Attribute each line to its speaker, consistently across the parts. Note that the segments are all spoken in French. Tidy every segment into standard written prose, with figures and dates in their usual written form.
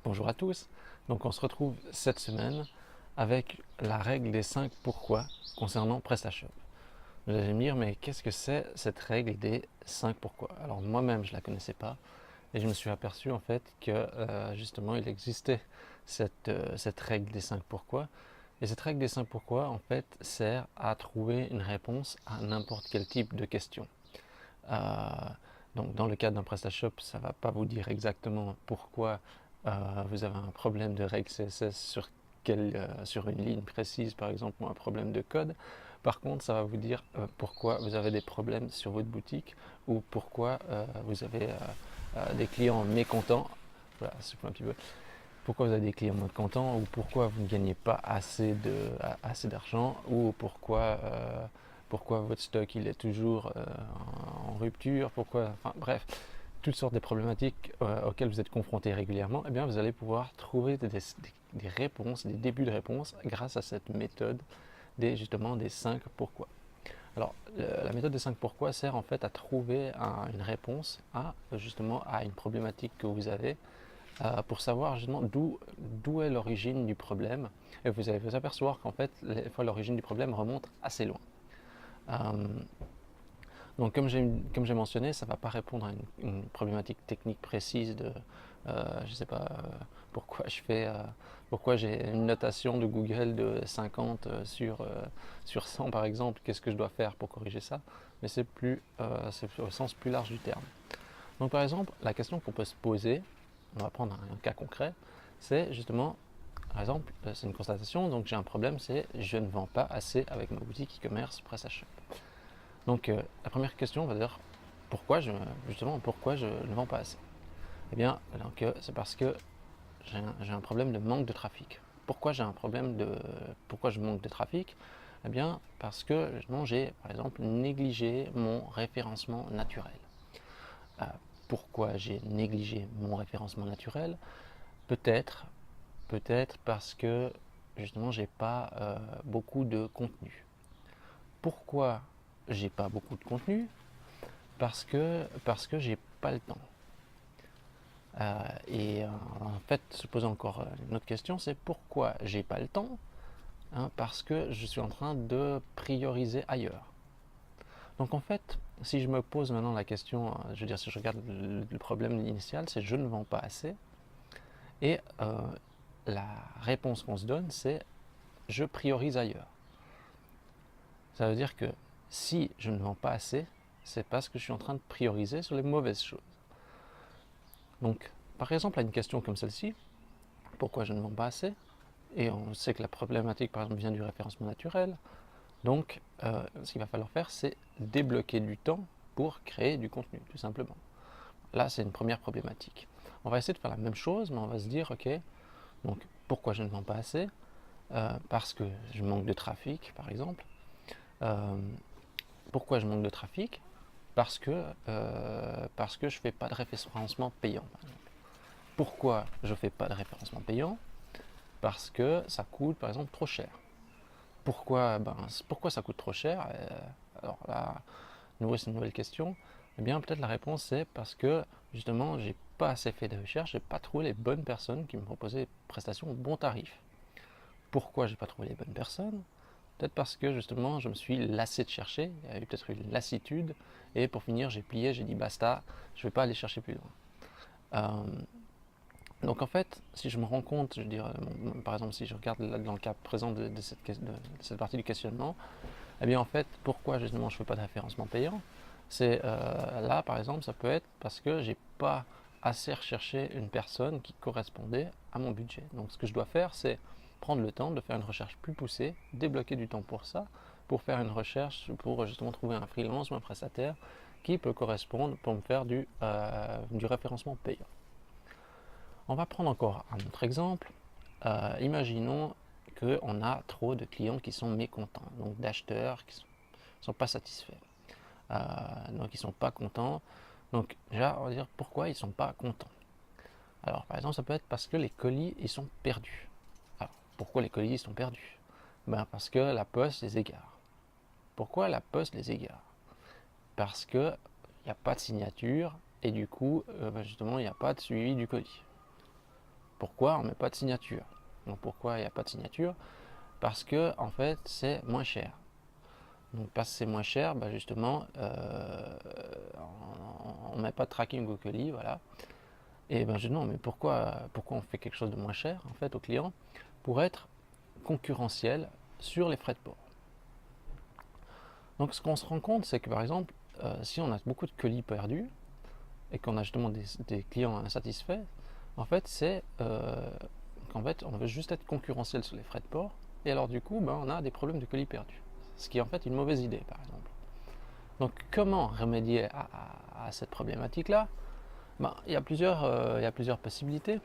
Speaker 1: Bonjour à tous. Donc on se retrouve cette semaine avec la règle des 5 pourquoi concernant PrestaShop. Vous allez me dire, mais qu'est-ce que c'est cette règle des 5 pourquoi? Alors moi-même je ne la connaissais pas et je me suis aperçu en fait que justement il existait cette règle des 5 pourquoi. Et cette règle des 5 pourquoi en fait sert à trouver une réponse à n'importe quel type de question. Euh, donc dans le cadre d'un PrestaShop, ça ne va pas vous dire exactement pourquoi vous avez un problème de règle CSS sur une ligne précise par exemple, ou un problème de code. Par contre, ça va vous dire pourquoi vous avez des problèmes sur votre boutique ou pourquoi vous avez des clients mécontents. Voilà, c'est un petit peu. Pourquoi vous avez des clients mécontents ou pourquoi vous ne gagnez pas assez d'argent ou pourquoi votre stock il est toujours en rupture, enfin bref, toutes sortes de problématiques auxquelles vous êtes confrontés régulièrement, eh bien vous allez pouvoir trouver des réponses, des débuts de réponses grâce à cette méthode justement des 5 pourquoi. Alors, la méthode des 5 pourquoi sert en fait à trouver une réponse justement à une problématique que vous avez pour savoir justement d'où est l'origine du problème. Et vous allez vous apercevoir qu'en fait, les fois l'origine du problème remonte assez loin. Euh, donc comme j'ai mentionné, ça ne va pas répondre à une problématique technique précise de, je ne sais pas, pourquoi j'ai une notation de Google de 50 sur 100 par exemple, qu'est-ce que je dois faire pour corriger ça, mais c'est au sens plus large du terme. Donc par exemple, la question qu'on peut se poser, on va prendre un cas concret, c'est justement, par exemple, c'est une constatation, donc j'ai un problème, c'est je ne vends pas assez avec ma boutique e-commerce PrestaShop. Donc la première question, on va dire pourquoi je ne vends pas assez. Eh bien, c'est parce que j'ai un problème de manque de trafic. Pourquoi pourquoi je manque de trafic? Eh bien, parce que j'ai, par exemple, négligé mon référencement naturel. Euh, Pourquoi j'ai négligé mon référencement naturel? Peut-être, peut-être parce que justement j'ai pas beaucoup de contenu. Pourquoi j'ai pas beaucoup de contenu? Parce que j'ai pas le temps. En fait, se pose encore une autre question, c'est pourquoi j'ai pas le temps? Parce que je suis en train de prioriser ailleurs. Donc en fait, si je me pose maintenant la question, je veux dire, si je regarde le problème initial, c'est je ne vends pas assez. Et la réponse qu'on se donne, c'est je priorise ailleurs. Ça veut dire que si je ne vends pas assez, c'est parce que je suis en train de prioriser sur les mauvaises choses. Donc, par exemple, à une question comme celle-ci, pourquoi je ne vends pas assez? Et on sait que la problématique, par exemple, vient du référencement naturel. Donc, ce qu'il va falloir faire, c'est débloquer du temps pour créer du contenu, tout simplement. Là, c'est une première problématique. On va essayer de faire la même chose, mais on va se dire, ok, donc pourquoi je ne vends pas assez? Parce que je manque de trafic, par exemple. Euh, Pourquoi je manque de trafic? Parce que je ne fais pas de référencement payant. Par exemple. Pourquoi je ne fais pas de référencement payant? Parce que ça coûte par exemple trop cher. Pourquoi ça coûte trop cher? Alors là, nouveau c'est une nouvelle question. Eh bien peut-être la réponse c'est parce que justement j'ai pas assez fait de recherche, j'ai pas trouvé les bonnes personnes qui me proposaient des prestations au bon tarif. Pourquoi j'ai pas trouvé les bonnes personnes? Peut-être parce que justement je me suis lassé de chercher, il y a eu peut-être une lassitude, et pour finir j'ai plié, j'ai dit basta, je vais pas aller chercher plus loin. Euh, donc en fait, si je me rends compte, je dirais, par exemple si je regarde dans le cas présent de cette partie du questionnement, eh bien en fait, pourquoi justement je ne fais pas de référencement payant? C'est là par exemple, ça peut être parce que j'ai pas assez recherché une personne qui correspondait à mon budget. Donc ce que je dois faire, c'est prendre le temps de faire une recherche plus poussée, débloquer du temps pour ça, pour faire une recherche, pour justement trouver un freelance ou un prestataire qui peut correspondre pour me faire du référencement payant. On va prendre encore un autre exemple. Imaginons qu'on a trop de clients qui sont mécontents, donc d'acheteurs qui ne sont pas satisfaits. Donc ils ne sont pas contents. Donc déjà, on va dire pourquoi ils ne sont pas contents. Alors par exemple, ça peut être parce que les colis ils sont perdus. Alors pourquoi les colis ils sont perdus? Parce que la poste les égare. Pourquoi la poste les égare? Parce qu'il n'y a pas de signature et du coup, justement, il n'y a pas de suivi du colis. pourquoi on ne met pas de signature? Donc pourquoi il n'y a pas de signature? Parce que en fait c'est moins cher. Donc parce que c'est moins cher, justement, on ne met pas de tracking au colis, voilà. Et je dis non, mais pourquoi on fait quelque chose de moins cher en fait au client? Pour être concurrentiel sur les frais de port. Donc ce qu'on se rend compte, c'est que par exemple, si on a beaucoup de colis perdus et qu'on a justement des clients insatisfaits, en fait c'est qu'en fait on veut juste être concurrentiel sur les frais de port, et alors du coup on a des problèmes de colis perdus. Ce qui est en fait une mauvaise idée par exemple. Donc comment remédier à cette problématique-là? Il y a plusieurs possibilités.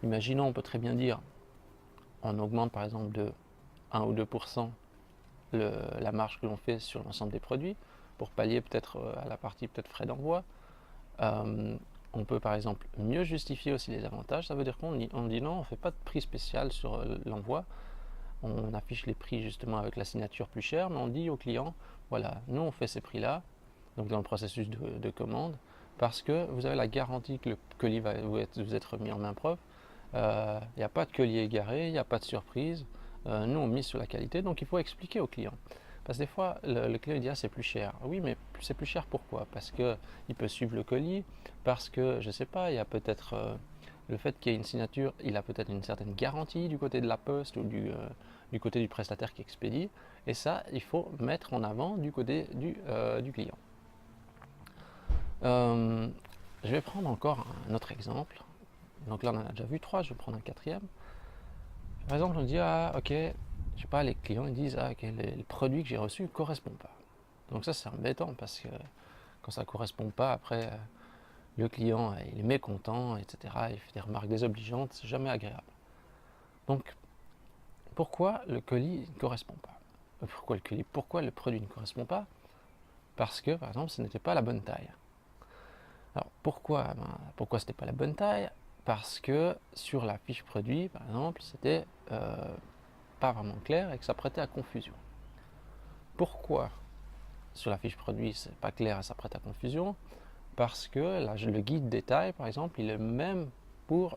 Speaker 1: Imaginons, on peut très bien dire, on augmente par exemple de 1 ou 2% la marge que l'on fait sur l'ensemble des produits pour pallier peut-être à la partie peut-être frais d'envoi. On peut par exemple mieux justifier aussi les avantages. Ça veut dire qu'on dit non, on ne fait pas de prix spécial sur l'envoi. On affiche les prix justement avec la signature plus chère, mais on dit au client, voilà, nous on fait ces prix-là, donc dans le processus de commande, parce que vous avez la garantie que le colis va vous être remis en main propre. Il n'y a pas de colis égaré, il n'y a pas de surprise. Nous on mise sur la qualité, donc il faut expliquer au client. Parce que des fois, le client dit, ah, c'est plus cher. Oui, mais c'est plus cher pourquoi? Parce qu'il peut suivre le colis, parce que, je ne sais pas, il y a peut-être le fait qu'il y ait une signature, il a peut-être une certaine garantie du côté de la poste ou du côté du prestataire qui expédie. Et ça, il faut mettre en avant du côté du client. Je vais prendre encore un autre exemple. Donc là, on en a déjà vu 3, je vais prendre un quatrième. Par exemple, on dit, ah, ok, je sais pas, les clients ils disent, ah, ok, le produit que j'ai reçu ne correspond pas. Donc ça, c'est embêtant parce que quand ça ne correspond pas, après, le client il est mécontent, etc. Il fait des remarques désobligeantes, c'est jamais agréable. Donc, pourquoi le colis ne correspond pas? Pourquoi le produit ne correspond pas? Parce que, par exemple, ce n'était pas la bonne taille. Alors, pourquoi ce n'était pas la bonne taille? Parce que sur la fiche produit, par exemple, c'était pas vraiment clair et que ça prêtait à confusion. Pourquoi sur la fiche produit c'est pas clair et ça prête à confusion? Parce que le guide détail, par exemple, il est même pour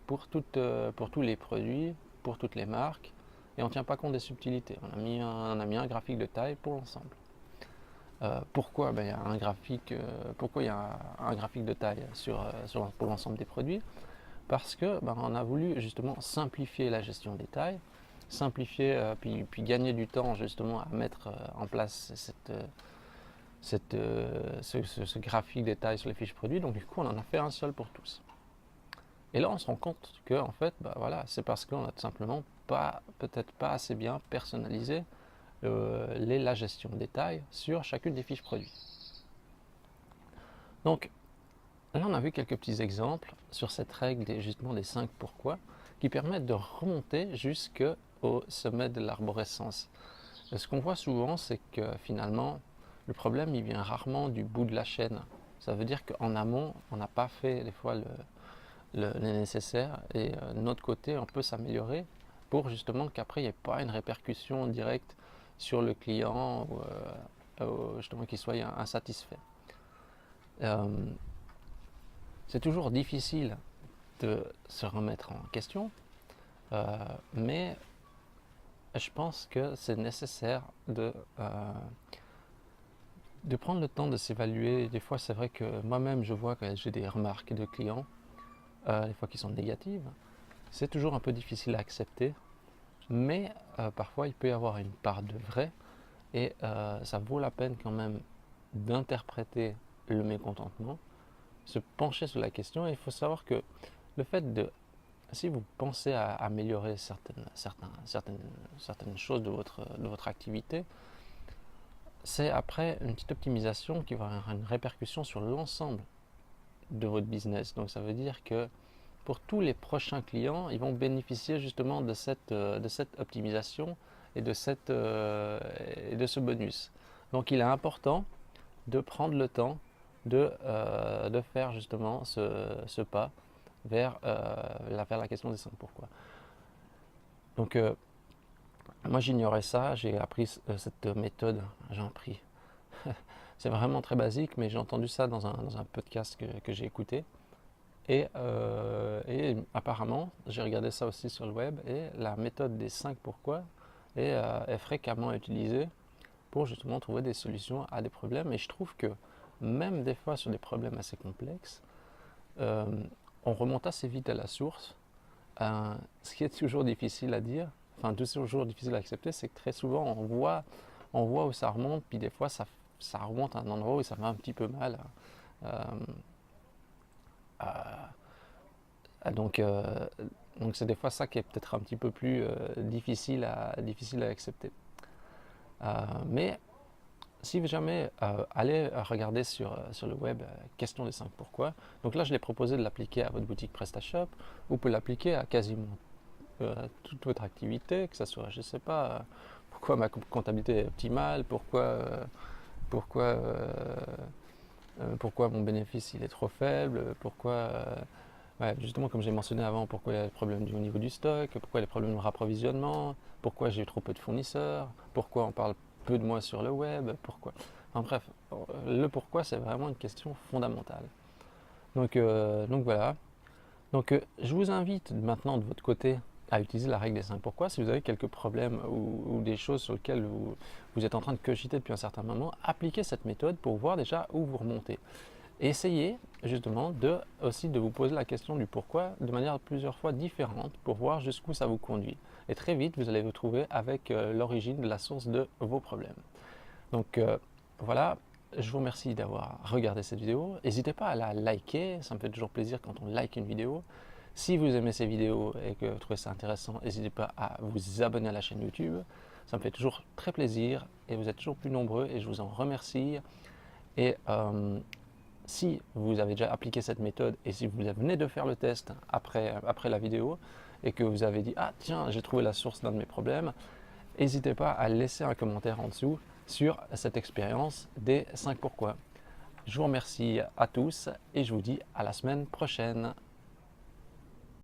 Speaker 1: tous les produits, pour toutes les marques, et on ne tient pas compte des subtilités. On a mis un graphique de taille pour l'ensemble. Pourquoi il y a un graphique, de taille pour l'ensemble des produits? Parce que on a voulu justement simplifier la gestion des tailles, simplifier puis gagner du temps justement à mettre en place ce graphique des tailles sur les fiches produits. Donc du coup, on en a fait un seul pour tous. Et là, on se rend compte que en fait, c'est parce qu'on a tout simplement peut-être pas assez bien personnalisé la gestion des tailles sur chacune des fiches produits. Donc là, on a vu quelques petits exemples sur cette règle justement des 5 pourquoi qui permettent de remonter jusqu'au sommet de l'arborescence. Ce qu'on voit souvent, c'est que finalement, le problème, il vient rarement du bout de la chaîne. Ça veut dire qu'en amont, on n'a pas fait des fois le nécessaire, et de notre côté, on peut s'améliorer pour justement qu'après, il n'y ait pas une répercussion directe sur le client ou justement qu'il soit insatisfait. C'est toujours difficile de se remettre en question, mais je pense que c'est nécessaire de prendre le temps de s'évaluer. Des fois, c'est vrai que moi-même, je vois que j'ai des remarques de clients, des fois qui sont négatives. C'est toujours un peu difficile à accepter, mais parfois, il peut y avoir une part de vrai, et ça vaut la peine quand même d'interpréter le mécontentement, se pencher sur la question. Et il faut savoir que le fait si vous pensez à améliorer certaines choses de votre activité, c'est après une petite optimisation qui va avoir une répercussion sur l'ensemble de votre business. Donc ça veut dire que pour tous les prochains clients, ils vont bénéficier justement de cette optimisation et de ce bonus. Donc il est important de prendre le temps de faire justement ce pas vers la question des 5 pourquoi. Donc moi j'ignorais ça, j'ai appris cette méthode, c'est vraiment très basique, mais j'ai entendu ça dans un podcast que j'ai écouté, Et apparemment, j'ai regardé ça aussi sur le web, et la méthode des 5 pourquoi est fréquemment utilisée pour justement trouver des solutions à des problèmes. Et je trouve que même des fois sur des problèmes assez complexes, euh, on remonte assez vite à la source. Ce qui est toujours difficile à dire, enfin toujours difficile à accepter, c'est que très souvent on voit où ça remonte, puis des fois ça remonte à un endroit où ça va un petit peu mal. Euh, donc donc c'est des fois ça qui est peut-être un petit peu plus difficile à accepter. Mais si jamais allez regarder sur le web question des 5 pourquoi, donc là je l'ai proposé de l'appliquer à votre boutique PrestaShop. Vous pouvez l'appliquer à quasiment toute votre activité, que ça soit, je sais pas, pourquoi ma comptabilité est optimale, pourquoi, pourquoi mon bénéfice il est trop faible, ouais, justement comme j'ai mentionné avant, pourquoi il y a des problèmes au niveau du stock, pourquoi il y a des problèmes de rapprovisionnement, pourquoi j'ai trop peu de fournisseurs, pourquoi on parle peu de moi sur le web, pourquoi. Enfin bref, le pourquoi c'est vraiment une question fondamentale. Donc voilà. Donc je vous invite maintenant de votre côté à utiliser la règle des 5 pourquoi. Si vous avez quelques problèmes ou des choses sur lesquelles vous êtes en train de cogiter depuis un certain moment, appliquez cette méthode pour voir déjà où vous remontez. Et essayez justement aussi de vous poser la question du pourquoi de manière plusieurs fois différente pour voir jusqu'où ça vous conduit. Et très vite, vous allez vous trouver avec l'origine de la source de vos problèmes. Donc voilà, je vous remercie d'avoir regardé cette vidéo. N'hésitez pas à la liker, ça me fait toujours plaisir quand on like une vidéo. Si vous aimez ces vidéos et que vous trouvez ça intéressant, n'hésitez pas à vous abonner à la chaîne YouTube. Ça me fait toujours très plaisir et vous êtes toujours plus nombreux et je vous en remercie. Et si vous avez déjà appliqué cette méthode et si vous venez de faire le test après la vidéo et que vous avez dit « Ah tiens, j'ai trouvé la source d'un de mes problèmes », n'hésitez pas à laisser un commentaire en dessous sur cette expérience des 5 pourquoi. Je vous remercie à tous et je vous dis à la semaine prochaine.